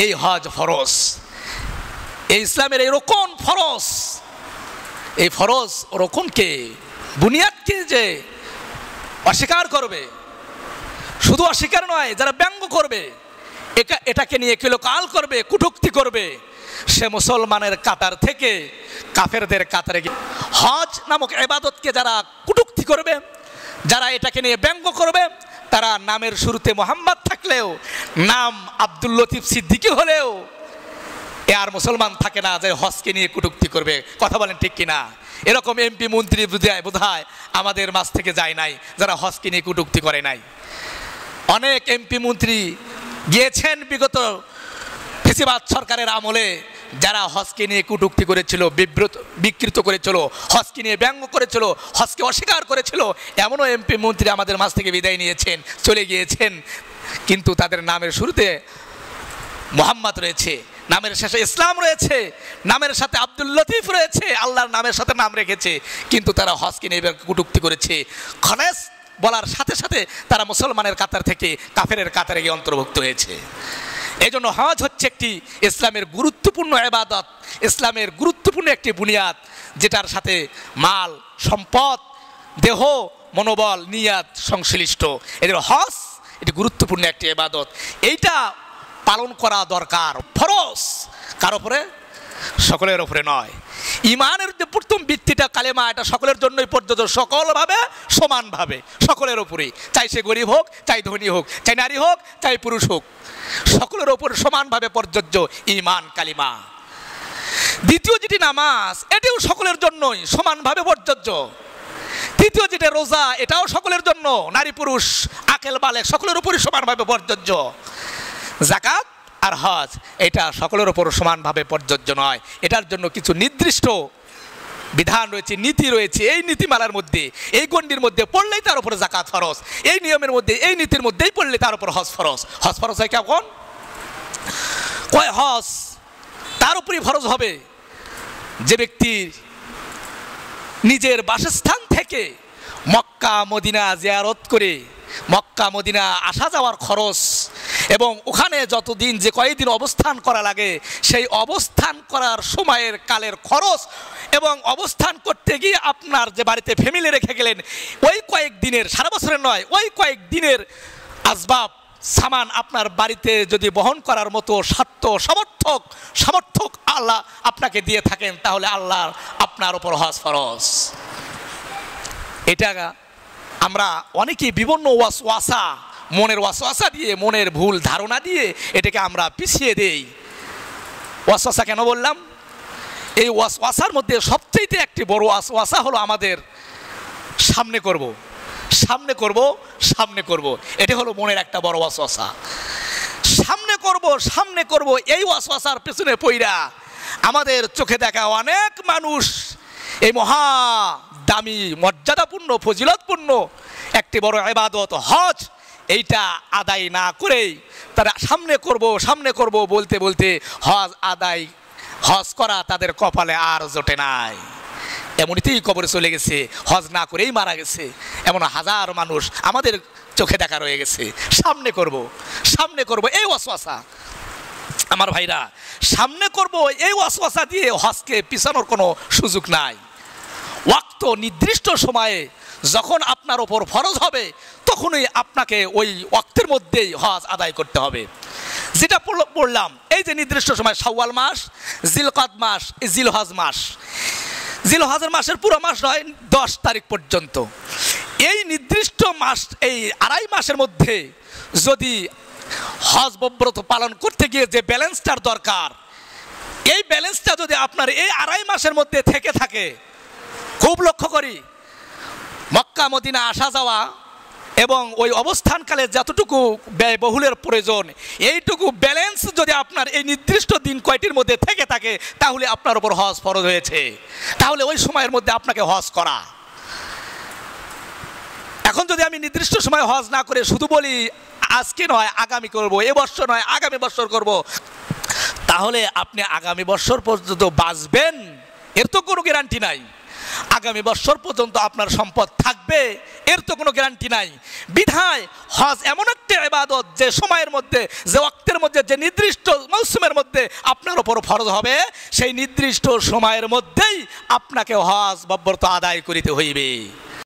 এই হজ ফরজ, এই ইসলামের এই রোকন ফরজ। এই ফরজ ও রোকনকে, বুনিয়াদকে যে অস্বীকার করবে, শুধু অস্বীকার নয়, যারা ব্যঙ্গ করবে, এটাকে নিয়ে কিলোকাল করবে, কটূক্তি করবে, সে মুসলমানের কাতার থেকে কাফেরদের কাতারে গিয়ে হজ নামক ইবাদতকে যারা কটূক্তি করবে, যারা এটাকে নিয়ে ব্যঙ্গ করবে, তারা নামের শুরুতে মোহাম্মদ থাকলেও, নাম আব্দুল লতিফ সিদ্দিকী হলেও এ আর মুসলমান থাকে না যে হজকে নিয়ে কটূক্তি করবে। কথা বলেন ঠিক কিনা? এরকম এমপি মন্ত্রী বোধহয় আমাদের মাঝ থেকে যায় নাই যারা হজকে নিয়ে কটূক্তি করে নাই। অনেক এমপি মন্ত্রী গিয়েছেন বিগত ফেসিবাদ সরকারের আমলে, যারা হজকে নিয়ে কটূক্তি করেছিল, বিকৃত করেছিল, হজকে নিয়ে ব্যঙ্গ করেছিল, হজকে অস্বীকার করেছিল, এমনও এমপি মন্ত্রী আমাদের মাঝ থেকে বিদায় নিয়েছেন, চলে গিয়েছেন। কিন্তু তাদের নামের শুরুতে মোহাম্মদ রয়েছে, নামের শেষে ইসলাম রয়েছে, নামের সাথে আব্দুল লতিফ রয়েছে, আল্লাহর নামের সাথে নাম রেখেছে, কিন্তু তারা হজকে নিয়ে কটূক্তি করেছে। খনেস বলার সাথে সাথে তারা মুসলমানের কাতার থেকে কাফেরের কাতারে গিয়ে অন্তর্ভুক্ত হয়েছে। এই জন্য হজ হচ্ছে একটি ইসলামের গুরুত্বপূর্ণ ইবাদত, ইসলামের গুরুত্বপূর্ণ একটি বুনিয়াদ, যেটার সাথে মাল, সম্পদ, দেহ, মনোবল, নিয়াত সংশ্লিষ্ট। এদের হজ এটি গুরুত্বপূর্ণ একটি ইবাদত, এইটা পালন করা দরকার, ফরজ। কার উপরে? সকলের উপরে নয়। ইমানের যে প্রথম ভিত্তিটা কালেমা, এটা সকলের জন্যই প্রযোজ্য, সকলভাবে সমানভাবে সকলের উপরেই, চাই সে গরিব হোক, চাই ধনী হোক, চাই নারী হোক, চাই পুরুষ হোক, সকলের উপরে সমানভাবে প্রযোজ্য ইমান কালিমা। দ্বিতীয় যেটি নামাজ, এটিও সকলের জন্যই সমানভাবে প্রযোজ্য। তৃতীয় যেটা রোজা, এটাও সকলের জন্য, নারী পুরুষ, আকেল বালেক সকলের উপরই সমানভাবে প্রযোজ্য। যাকাত আর হজ এটা সকলের উপর সমানভাবে প্রযোজ্য নয়, এটার জন্য কিছু নির্দিষ্ট বিধান রয়েছে, নীতি রয়েছে। এই নীতিমালার মধ্যে, এই গণ্ডির মধ্যে পড়লেই তার উপরে যাকাত ফরজ, এই নিয়মের মধ্যে, এই নীতির মধ্যেই পড়লে তার উপর হজ ফরজ। হজ ফরজ হয় কখন? কয় হজ তার উপরই ফরজ হবে যে ব্যক্তি নিজের বাসস্থান থেকে মক্কা মদিনা জিয়ারত করে, মক্কা মদিনা আসা যাওয়ার খরচ এবং ওখানে যতদিন যে কয়েকদিন অবস্থান করা লাগে, সেই অবস্থান করার সময়ের কালের খরচ এবং অবস্থান করতে গিয়ে আপনার যে বাড়িতে ফ্যামিলি রেখে গেলেন, ওই কয়েকদিনের, সারা বছরের নয়, ওই কয়েকদিনের আসবাব সামান আপনার বাড়িতে যদি বহন করার মতো সমর্থক আল্লাহ আপনাকে দিয়ে থাকেন, তাহলে আল্লাহ আপনার উপর হজ ফরজ। এটা আমরা অনেকেই বিভিন্ন ওয়াসওয়াসা, মনের ওয়াসওয়াসা দিয়ে, মনের ভুল ধারণা দিয়ে এটাকে আমরা পিছিয়ে দেই। ওয়াসওয়াসা কেন বললাম? এই ওয়াসওয়াসার মধ্যে সবচেয়ে একটি বড় ওয়াসওয়াসা হলো আমাদের সামনে করব, সামনে করব, সামনে করব, এটা হলো মনের একটা বড় ওয়াসওয়াসা। সামনে করব, সামনে করব, এই ওয়াসওয়াসার পেছনে পইরা আমাদের চোখে দেখা অনেক মানুষ এই মহা দামি, মর্যাদাপূর্ণ, ফজিলতপূর্ণ একটি বড় ইবাদত হজ, এইটা আদায় না করেই তারা সামনে করব, সামনে করব বলতে বলতে হজ করা তাদের কপালে আর জোটে নাই। এমনিতেই কবরে চলে গেছে, হজ না করেই মারা গেছে, এমন হাজার মানুষ আমাদের চোখে দেখা রয়ে গেছে। সামনে করব, সামনে করব, এই ওয়াসওয়াসা। আমার ভাইরা, সামনে করব এই ওয়াসওয়াসা দিয়ে হজকে পিছানোর কোনো সুযোগ নাই। ওয়াক্ত নির্দিষ্ট সময়ে যখন আপনার ওপর ফরজ হবে, তখনই আপনাকে ওই ওয়াক্তের মধ্যেই হজ আদায় করতে হবে। যেটা পড়লাম, এই যে নির্দিষ্ট সময়, শাওয়াল মাস, জিলকাদ মাস, জিলহজ মাস, জিলহজের মাসের পুরো মাস নয়, 10 তারিখ পর্যন্ত, এই নির্দিষ্ট মাস, এই আড়াই মাসের মধ্যে যদি হজ ব্রত পালন করতে গিয়ে যে ব্যালেন্সটার দরকার, এই ব্যালেন্সটা যদি আপনার এই আড়াই মাসের মধ্যে থেকে থাকে, খুব লক্ষ্য করি, মক্কা মদিনা আসা যাওয়া এবং ওই অবস্থানকালে যতটুকু ব্যয়বহুলের প্রয়োজন, এইটুকু ব্যালেন্স যদি আপনার এই নির্দিষ্ট দিন কয়টির মধ্যে থেকে থাকে, তাহলে আপনার উপর হজ ফরজ হয়েছে। তাহলে ওই সময়ের মধ্যে আপনাকে হজ করা। এখন যদি আমি নির্দিষ্ট সময় হজ না করে শুধু বলি আজকে নয় আগামী করব, এবছর নয় আগামী বছর করব, তাহলে আপনি আগামী বছর পর্যন্ত বাঁচবেন এর তো কোনো গ্যারান্টি নাই। আগামী বছর পর্যন্ত আপনার সম্পদ থাকবে এর তো কোনো গ্যারান্টি নাই। বিধায় হজ এমন একটা ইবাদত যে সময়ের মধ্যে, যে ওয়াক্তের মধ্যে, যে নির্দিষ্ট মৌসুমের মধ্যে আপনার উপর ফরজ হবে, সেই নির্দিষ্ট সময়ের মধ্যেই আপনাকে হজ বব্বরত আদায় করিতে হইবে।